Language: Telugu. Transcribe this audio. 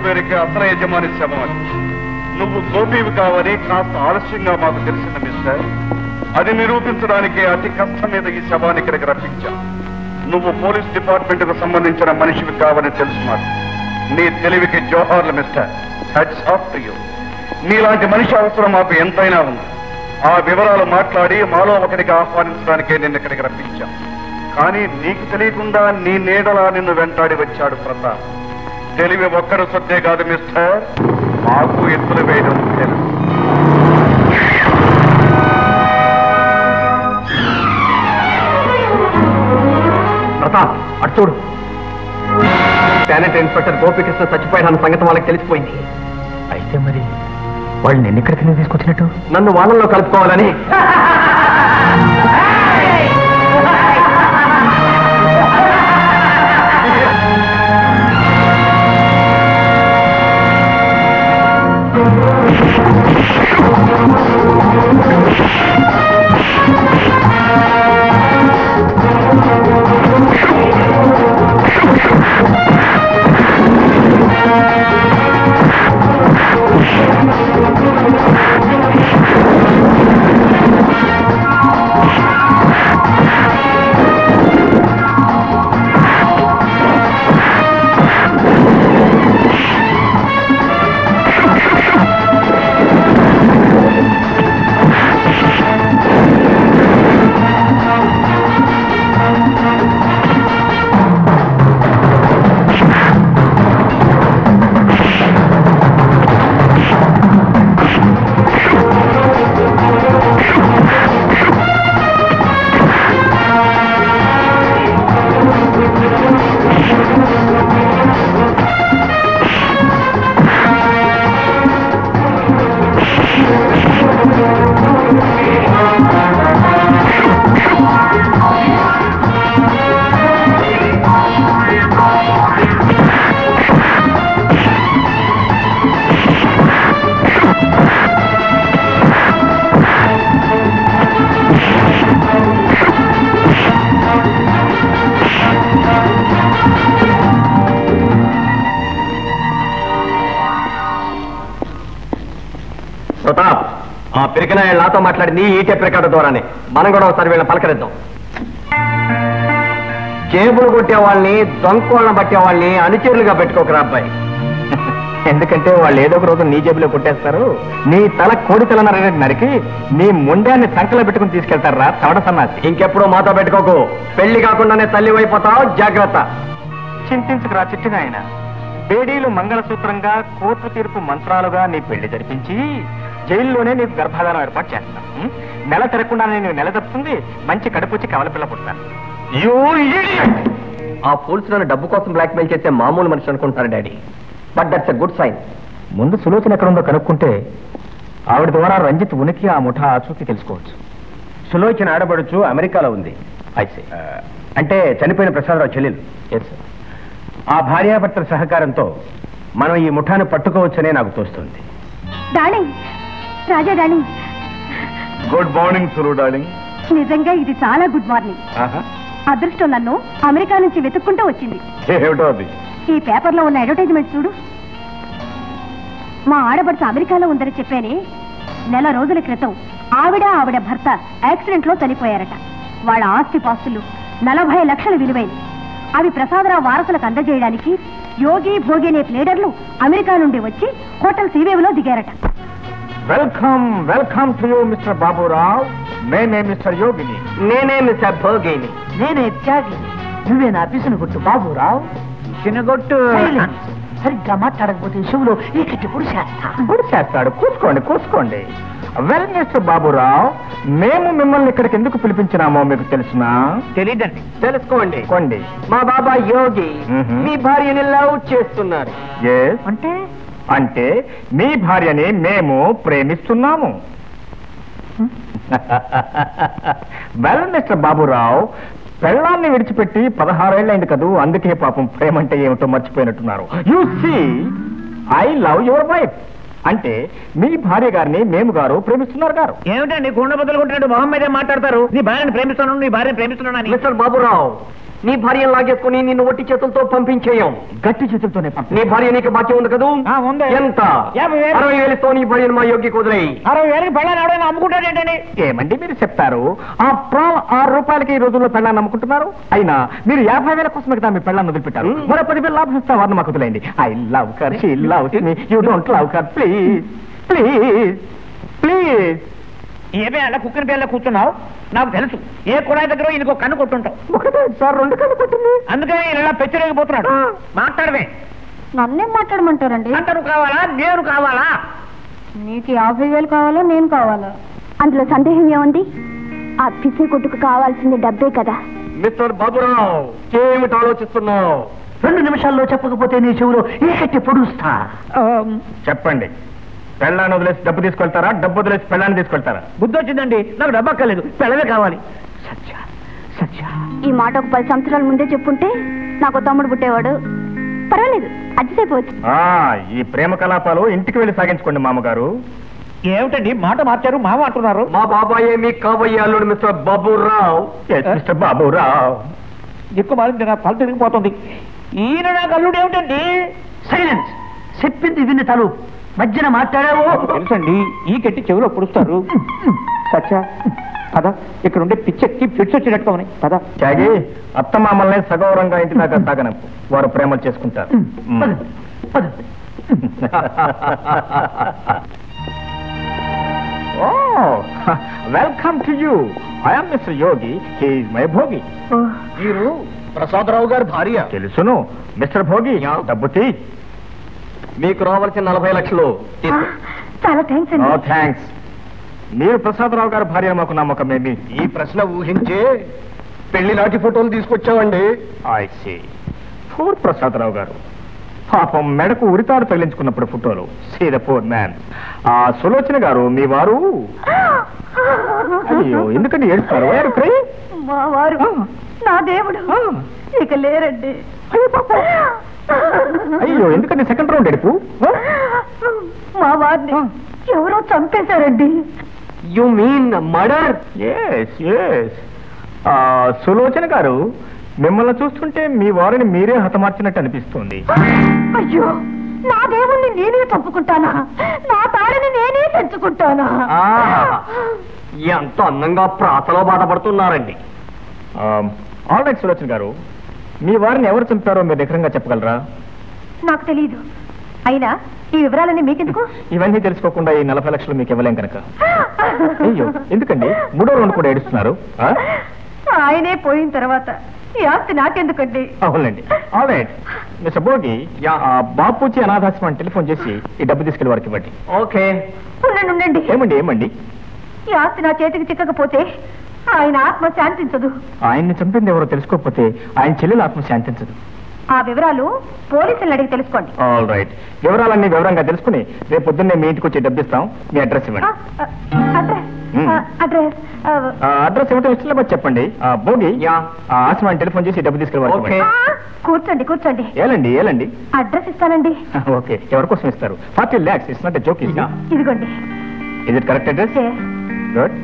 పేరుకి అసలు యజమాని శవం అది. నువ్వు గోపీవి కావని కాస్త ఆలస్యంగా మాకు తెలిసిన మిస్టర్. అది నిరూపించడానికి అతి కష్టం మీద ఈ శవాన్ని ఇక్కడికి రప్పించాం. నువ్వు పోలీస్ డిపార్ట్మెంట్ కు సంబంధించిన మనిషివి కావని తెలుసు మాకు. నీ తెలివికి జోహార్లు mister. Hats off to you. నీలాంటి మనిషి అవసరం మాకు ఎంతైనా ఉంది. ఆ వివరాలు మాట్లాడి మాలో ఒకటికి ఆహ్వానించడానికే నిన్ను ఇక్కడికి రప్పించాం. కానీ నీకు తెలియకుండా నీ నీడలా నిన్ను వెంటాడి వచ్చాడు ప్రతాప్. తెలివి ఒక్కడు సొత్తే కాదు మిస్టర్, మాకు ఎత్తులు వేయడం తెలుసు. ప్రతాప్ అటు చూడు. శానిటరీ ఇన్స్పెక్టర్ గోపికృష్ణ చచ్చిపోయాడన్న సంగతి వాళ్ళకి తెలిసిపోయింది. అయితే మరి వాళ్ళు నిన్న ఇక్కడికి తీసుకొచ్చినట్టు? నన్ను వాళ్ళల్లో కలుపుకోవాలని. ప్రతాప్, ఆ పిరికినాయ నాతో మాట్లాడింది ఈ టేప్ రికార్డు ద్వారానే. మనం కూడా ఒకసారి వీళ్ళని పలకరిద్దాం. జేబులు కొట్టే వాళ్ళని, దొంకోళ్ళని పట్టే వాళ్ళని అనుచరులుగా పెట్టుకోకరా అబ్బాయి. ఎందుకంటే వాళ్ళు ఏదో ఒక రోజు నీ జేబులో కొట్టేస్తారు. నీ తల కోడి తల నరికి నీ ముండాన్ని సంకలో పెట్టుకుని తీసుకెళ్తారా తవడ సన్నాసి. ఇంకెప్పుడు మాతో పెట్టుకోకు. పెళ్లి కాకుండానే తల్లి అయిపోతావు, జాగ్రత్త. చింతించుకురా చిట్టిన ఆయన. బేడీలు మంగళసూత్రంగా, కోర్టు తీర్పు మంత్రాలుగా నీ పెళ్లి జరిపించి జైల్లోనే నీకు గర్భాధానం ఏర్పాటు చేస్తాం. నెల తిరగకుండానే నేను నెల తప్పుతుంది, మంచి కడుపుచ్చి కవలపిల్ల పుడతాను. ఆ పోలీసులను డబ్బు కోసం బ్లాక్మెయిల్ చేసే మామూలు మనిషి అనుకుంటారు daddy. But that's a good sign. ముందు సులోచన ఎక్కడుందో కనుక్కుంటే ఆవిడ ద్వారా రంజిత్ ఉనికి, ఆ ముఠా ఆచూకీ తెలుసుకోవచ్చు. సులోచన ఆడబడుచు అమెరికాలో ఉంది. అయితే అంటే చనిపోయిన ప్రసాదరావు చెల్లెలు. Yes sir. ఆ భార్యాభర్తల సహకారంతో మనం ఈ ముఠాను పట్టుకోవచ్చనే నాకు తోస్తుంది. Darling, Raja darling. Good morning Sulu darling. నిజంగా ఇది చాలా గుడ్ మార్నింగ్. అదృష్టం నన్ను అమెరికా నుంచి వెతుక్కుంటూ వచ్చింది. ఏమిటో అది? ఈ పేపర్లో ఉన్న అడ్వర్టైజ్మెంట్ చూడు. మా ఆడబడుచు అమెరికాలో ఉందని చెప్పానే, నెల రోజుల క్రితం ఆవిడ భర్త యాక్సిడెంట్ లో చనిపోయారట. వాళ్ళ ఆస్తి పాస్తులు 40 లక్షలు విలువైంది. అవి ప్రసాదరావు వారసులకు అందజేయడానికి యోగి భోగి అనే ప్లేడర్లు అమెరికా నుండి వచ్చి హోటల్ సీవేవ్లో దిగారట. Welcome welcome to you mister Baburao. నేనే మిస్టర్ యోగిని. నేనే మిస్టర్ భోగిని. నేనే త్యాగి. నువ్వే నా పిసును కొట్టు బాబురావు. చిన్నగొట్టు. సరిగ్గా మాట్లాడకపోతే షోలో ఈ కట్టి చేస్తాడు. కూసుకోండి కూసుకోండి. వెల్ మిస్టర్ బాబురావు, మేము మిమ్మల్ని ఇక్కడికి ఎందుకు పిలిపించినామో మీకు తెలుసునా? తెలీదండి. తెలుసుకోండి. కొండి. మా బాబా యోగి మీ భార్యని లవ్ చేస్తున్నారు. అంటే మీ భార్యని మేము ప్రేమిస్తున్నాము. వెల్ మిస్టర్ బాబురావు, పెళ్ళాన్ని విడిచిపెట్టి 16 ఏళ్ళైంది కదూ, అందుకే పాపం ప్రేమంటే ఏమిటో మర్చిపోయినట్టున్నారు. You see, I love your wife. అంటే మీ భార్య గారిని మేము గారు ప్రేమిస్తున్నారు గారు. ఏమిటండి కుండ బదులు కొట్టినట్టు మొహం మీదే మాట్లాడతారు? నీ భార్యను ప్రేమిస్తున్నాను, నీ భార్యను ప్రేమిస్తున్నాను. మిస్టర్ బాబురావు, నీ భార్యను లాగేసుకుని నిన్ను ఒట్టి చేతులతో పంపించేయం. గట్టి చేతులతోనే నీ భార్య నీకు బాకీ ఉంది కదూ? ఉంది. ఎంత? 50,000. 60,000తో నీ భార్యను మా యోగ్యకు వదిలేయి. 60,000 పెళ్ళాన్ని ఎవడైనా అమ్ముకుంటాడేంటని? ఏమండి మీరు చెప్పారు, ఆ ప్రాణం 6 రూపాయలకి ఈ రోజుల్లో పెళ్ళాన్ని అమ్ముకుంటున్నారు. అయినా మీరు 50,000 కోసం కదా మీ పెళ్ళాన్ని వదిలిపెట్టారు. మరో 10,000 లాభం ఇస్తా వారిని మాకు వదిలేయండి. I love her, she loves me, you don't love her. Please please please. ఏమే అలా కుక్కని పేర్లో కూర్చున్నావు? నాకు తెలుసు ఏ కుళాయి దగ్గర ఇంకో కన్ను కొట్టుంటావు. ఒకటే సార్ 2 కన్ను కొట్టింది. అందుకని ఇలా పెచ్చరేగిపోతున్నాడు. మాట్లాడమే. నన్నేం మాట్లాడమంటారండి? అంటారు కావాలా నేను కావాలా? నీకు 50,000 కావాలా నేను కావాలా? అందులో సందేహం ఏముంది? ఆ పిసి కొట్టుకు కావాల్సింది డబ్బే కదా. మిస్టర్ బాబురావు, ఏమిటి ఆలోచిస్తున్నావు? 2 నిమిషాల్లో చెప్పకపోతే నీ చెవులో ఏకట్టి పొడుస్తా. చెప్పండి, పెళ్ళాన్ని వదిలేసి డబ్బు తీసుకెళ్తారా, డబ్బు వదిలేసి పెళ్ళాన్ని తీసుకెళ్తారా? బుద్ధి వచ్చిందండి, నాకు డబ్బు అక్కర్లేదు, పెళ్ళమే కావాలి. సత్య సత్య, ఈ మాట ఒక 10 సంవత్సరాల ముందే చెప్పుంటే నాకు తమ్ముడు పుట్టేవాడు. పర్వాలేదు, అడ్జస్ట్ అయిపోవచ్చు. ఈ ప్రేమ కలాపాలు ఇంటికి వెళ్ళి సాగించుకోండి మామగారు. ఏమిటండి మాట మార్చారు, మామ అంటున్నారు? మా బాబాయే మీ కాబోయే అల్లుడు మిస్టర్ బాబురావు. మిస్టర్ బాబురావు. ఎక్కువ మారింది, నా తల తిరిగిపోతుంది. ఈయన నాకు అల్లుడు ఏమిటండి? సైలెన్స్. చెప్పింది విని తలు మధ్యన మాట్లాడావు. తెలుసండి, ఈ కట్టి చెవిలో పొడుస్తారు. సచ్చా పద, ఇక్కడ ఉండే పిచ్చెక్కి ఫిట్స్ వచ్చినట్టుగా ఉన్నాయి. పద త్యాగి, అత్త మామల్ని సగౌరవంగా ఇంటి దాకా సాగనంపు, వారు ప్రేమలు చేసుకుంటారు. Welcome to you. I'm mister Yogi, he is my Bhogi. మీరు ప్రసాదరావు గారి భార్య? తెలుసును. మిస్టర్ భోగి, డబ్బు తీ. మీకు రావాల్సిన 40 లక్షలు. చాలా థ్యాంక్స్ అండి. థ్యాంక్స్. మీరు ప్రసాదరావు గారి భార్య మాకు నమ్మకమేమి? ఈ ప్రశ్న ఊహించే పెళ్లి నాటి ఫోటోలు తీసుకొచ్చామండి. I see. Poor Prasadarao garu, పాపం మెడకు ఉరితాడు తగిలించుకున్నప్పుడు ఫోటోలు. See the poor man. Sulochana garu, మీ వారు? అయ్యో, ఎందుకంటే ఏడుస్తారు? మా వారు నా దేవుడు ఇక లేరండి. అయ్యో, ఎందుకంటే సెకండ్ రౌండ్ ఎడుపు? మా వారిని ఎవరో చంపేశారండి. You mean murder? Yes yes. Sulochana garu, మిమ్మల్ని చూస్తుంటే మీ వారిని మీరే హతమార్చినట్టు అనిపిస్తుంది. అయ్యో, నా దేవుణ్ణి నేనే చంపుకుంటానా? నా తాడిని నేనే తెంచుకుంటానా? ఎంత అందంగా ప్రాతలో బాధపడుతున్నారండి. ఆల్ రైట్ సులోచన గారు, మీ వారిని ఎవరు చంపారో మీరు నిఖరంగా చెప్పగలరా? నాకు తెలియదు. అయినా ఈ వివరాలన్నీ మీకెందుకు? ఇవన్నీ తెలుసుకోకుండా ఈ 40 లక్షలు మీకు ఇవ్వలేం కనుక. అయ్యో, ఎందుకండి 3వ రౌండ్ కూడా ఏడుస్తున్నారు? ఆయనే పోయిన తర్వాత ఈ ఆస్తి నాకెందుకండి? అవునండి. All right mister Bhogi, Bapuji అనాథాశ్రమం టెలిఫోన్ చేసి ఈ డబ్బు తీసుకెళ్లి వారికి ఇవ్వండి. ఓకే. ఉండండి. ఏమండి? ఈ ఆస్తి నా చేతికి చిక్కకపోతే ఆయన ఆత్మ శాంతించదు. ఆయన్ని చంపింది ఎవరో తెలుసుకోకపోతే ఆయన చెల్లెలు ఆత్మ శాంతించదు. ఆ వివరాలు పోలీసులను అడిగి తెలుసుకోండి. ఆల్ రైట్, వివరాలన్నీ వివరంగా తెలుసుకుని రేపు పొద్దున్నే మీ ఇంటికి వచ్చి డబ్బు ఇస్తాం. మీ అడ్రస్ ఇవ్వండి. అడ్రస్ ఇవ్వటం ఇష్టం లేకపోతే చెప్పండి. భోగి, ఆశ్రమాన్ని టెలిఫోన్ చేసి డబ్బు తీసుకెళ్ళి. కూర్చోండి. ఏలండి. అడ్రస్ ఇస్తానండి. ఓకే, ఎవరి కోసం ఇస్తారు? 40 lakhs. It's not a joke. ఇదిగోండి. Is it correct address? Good.